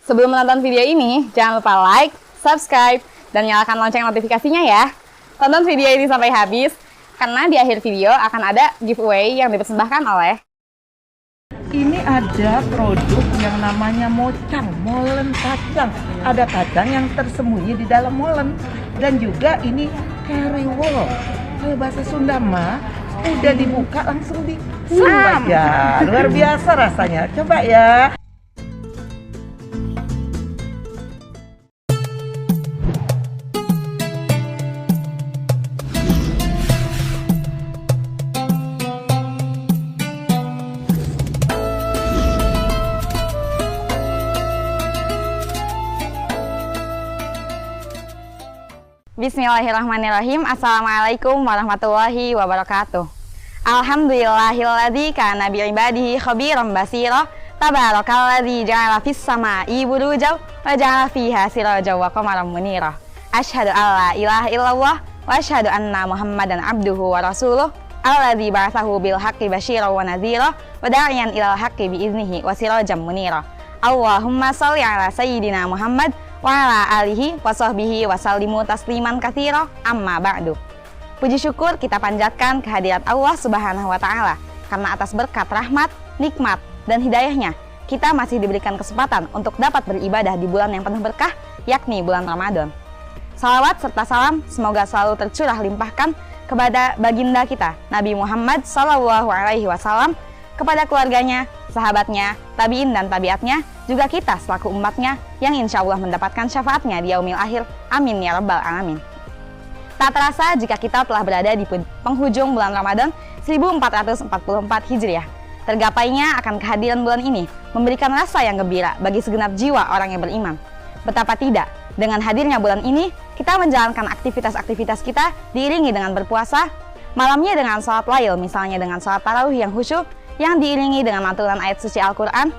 Sebelum menonton video ini, jangan lupa like, subscribe, dan nyalakan lonceng notifikasinya ya. Tonton video ini sampai habis, karena di akhir video akan ada giveaway yang dipersembahkan oleh... Ini ada produk yang namanya mocang, molen kacang. Ada kacang yang tersembunyi di dalam molen. Dan juga ini keriwol. Kalau bahasa Sunda mah, udah dibuka langsung disum aja. Luar biasa rasanya. Coba ya. Bismillahirrahmanirrahim. Assalamualaikum warahmatullahi wabarakatuh. Alhamdulillahilladzi kana bi'ibadihi khabiran basira. Tabarakalladzi ja'ala fis sama'i burujan wa ja'ala fiha sirajan wa qamaran munira. Asyhadu an la ilaha illallah wa asyhadu anna Muhammadan abduhu wa rasuluh. Alladzi ba'atsahu bil haqqi basyiran wa nadhira wa da'iyan ilal haqqi bi iznihi wa sirajan munira. Allahumma shalli ala sayyidina Muhammad wa ala alihi wa sahbihi wa sallimu tasliman katsira, amma ba'du. Puji syukur kita panjatkan kehadirat Allah Subhanahu wa taala karena atas berkat rahmat, nikmat dan hidayahnya kita masih diberikan kesempatan untuk dapat beribadah di bulan yang penuh berkah, yakni bulan Ramadan. Salawat serta salam semoga selalu tercurah limpahkan kepada baginda kita Nabi Muhammad sallallahu alaihi wasallam, kepada keluarganya, sahabatnya, tabi'in dan tabiatnya, juga kita selaku umatnya yang insya Allah mendapatkan syafaatnya di yaumil akhir. Amin ya rabbal alamin. Tak terasa jika kita telah berada di penghujung bulan Ramadan 1444 Hijriah. Tergapainya akan kehadiran bulan ini memberikan rasa yang gembira bagi segenap jiwa orang yang beriman. Betapa tidak, dengan hadirnya bulan ini kita menjalankan aktivitas-aktivitas kita diiringi dengan berpuasa, malamnya dengan sholat lail, misalnya dengan sholat tarawih yang khusyuk, yang diiringi dengan lantunan ayat suci Al-Quran,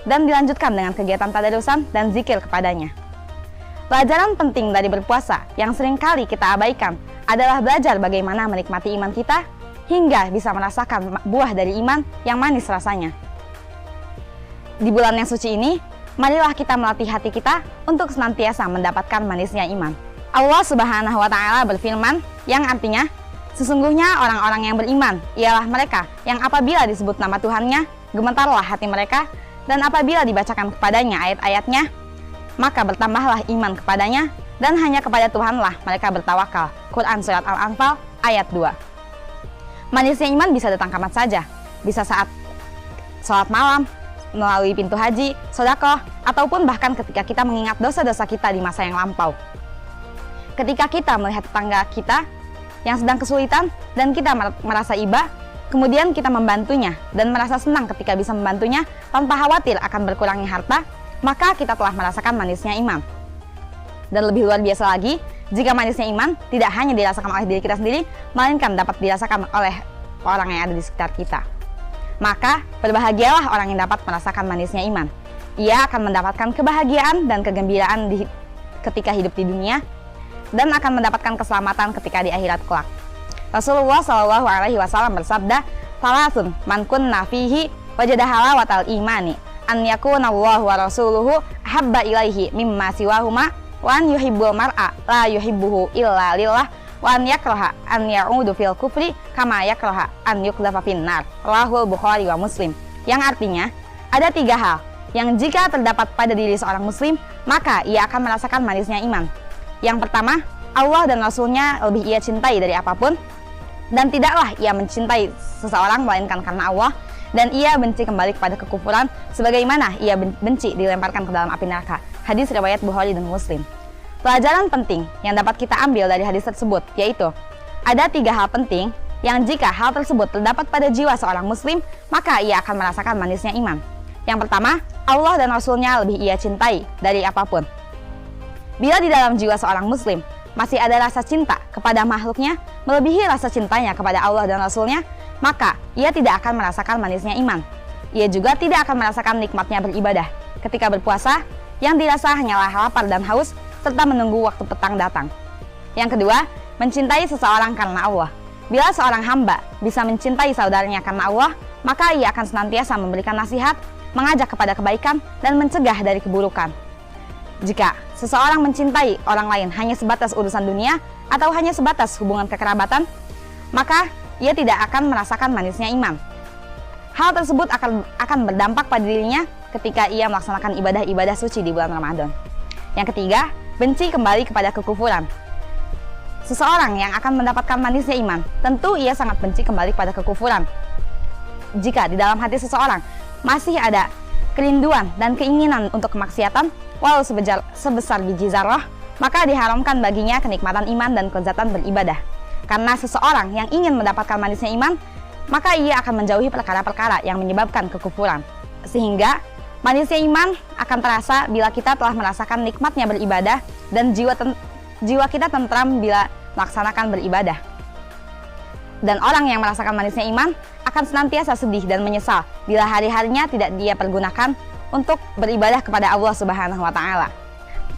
dan dilanjutkan dengan kegiatan tadarusan dan zikir kepadanya. Pelajaran penting dari berpuasa yang seringkali kita abaikan adalah belajar bagaimana menikmati iman kita hingga bisa merasakan buah dari iman yang manis rasanya. Di bulan yang suci ini, marilah kita melatih hati kita untuk senantiasa mendapatkan manisnya iman. Allah Subhanahu wa taala berfirman yang artinya, sesungguhnya orang-orang yang beriman ialah mereka yang apabila disebut nama Tuhannya, gemetarlah hati mereka, dan apabila dibacakan kepadanya ayat-ayatnya, maka bertambahlah iman kepadanya, dan hanya kepada Tuhanlah mereka bertawakal. Quran Surat Al-Anfal ayat 2. Manisnya iman bisa datang kapan saja, bisa saat sholat malam, melalui pintu haji, sedekah, ataupun bahkan ketika kita mengingat dosa-dosa kita di masa yang lampau. Ketika kita melihat tetangga kita yang sedang kesulitan dan kita merasa iba, kemudian kita membantunya dan merasa senang ketika bisa membantunya tanpa khawatir akan berkurangnya harta, maka kita telah merasakan manisnya iman. Dan lebih luar biasa lagi, jika manisnya iman tidak hanya dirasakan oleh diri kita sendiri, melainkan dapat dirasakan oleh orang yang ada di sekitar kita. Maka berbahagialah orang yang dapat merasakan manisnya iman. Ia akan mendapatkan kebahagiaan dan kegembiraan ketika hidup di dunia, dan akan mendapatkan keselamatan ketika di akhirat kelak. Rasulullah Shallallahu alaihi wasallam bersabda, "Salasun man kunna fihi wajada halawatal imani, an yakunallahu wa rasuluhu habba ilaihi mimma siwahuma, wa an yuhibbul mar'a la yuhibbuhu illa lillah, wa an yakraha an ya'udu fil kufri kama yakraha an yuqdhafa finnar." Rahul Bukhari wa Muslim. Yang artinya, ada 3 hal yang jika terdapat pada diri seorang muslim, maka ia akan merasakan manisnya iman. Yang pertama, Allah dan Rasulnya lebih ia cintai dari apapun, dan tidaklah ia mencintai seseorang melainkan karena Allah, dan ia benci kembali kepada kekufuran sebagaimana ia benci dilemparkan ke dalam api neraka. Hadis riwayat Bukhari dan Muslim. Pelajaran penting yang dapat kita ambil dari hadis tersebut yaitu, ada 3 hal penting yang jika hal tersebut terdapat pada jiwa seorang muslim, maka ia akan merasakan manisnya iman. Yang pertama, Allah dan Rasulnya lebih ia cintai dari apapun. Bila di dalam jiwa seorang muslim masih ada rasa cinta kepada makhluknya melebihi rasa cintanya kepada Allah dan Rasulnya, maka ia tidak akan merasakan manisnya iman. Ia juga tidak akan merasakan nikmatnya beribadah. Ketika berpuasa, yang dirasa hanyalah lapar dan haus serta menunggu waktu petang datang. Yang kedua, mencintai seseorang karena Allah. Bila seorang hamba bisa mencintai saudaranya karena Allah, maka ia akan senantiasa memberikan nasihat, mengajak kepada kebaikan, dan mencegah dari keburukan. Jika seseorang mencintai orang lain hanya sebatas urusan dunia atau hanya sebatas hubungan kekerabatan, maka ia tidak akan merasakan manisnya iman. Hal tersebut akan berdampak pada dirinya ketika ia melaksanakan ibadah-ibadah suci di bulan Ramadan. Yang ketiga, benci kembali kepada kekufuran. Seseorang yang akan mendapatkan manisnya iman, tentu ia sangat benci kembali kepada kekufuran. Jika di dalam hati seseorang masih ada kerinduan dan keinginan untuk kemaksiatan, walau sebesar biji zarah, maka diharamkan baginya kenikmatan iman dan kelezatan beribadah. Karena seseorang yang ingin mendapatkan manisnya iman, maka ia akan menjauhi perkara-perkara yang menyebabkan kekufuran. Sehingga manisnya iman akan terasa bila kita telah merasakan nikmatnya beribadah dan jiwa kita tentram bila melaksanakan beribadah. Dan orang yang merasakan manisnya iman akan senantiasa sedih dan menyesal bila hari-harinya tidak dia pergunakan untuk beribadah kepada Allah Subhanahu wa Ta'ala.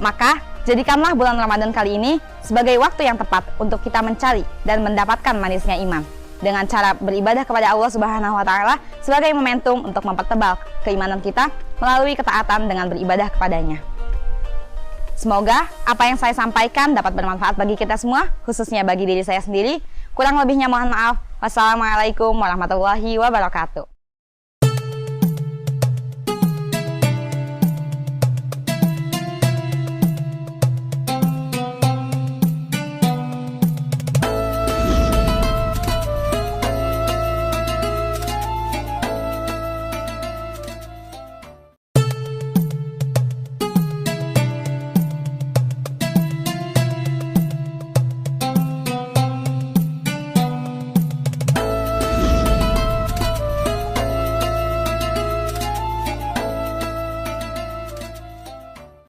Maka, jadikanlah bulan Ramadan kali ini sebagai waktu yang tepat untuk kita mencari dan mendapatkan manisnya iman dengan cara beribadah kepada Allah Subhanahu wa Ta'ala sebagai momentum untuk mempertebal keimanan kita melalui ketaatan dengan beribadah kepadanya. Semoga apa yang saya sampaikan dapat bermanfaat bagi kita semua, khususnya bagi diri saya sendiri. Kurang lebihnya mohon maaf. Wassalamualaikum warahmatullahi wabarakatuh.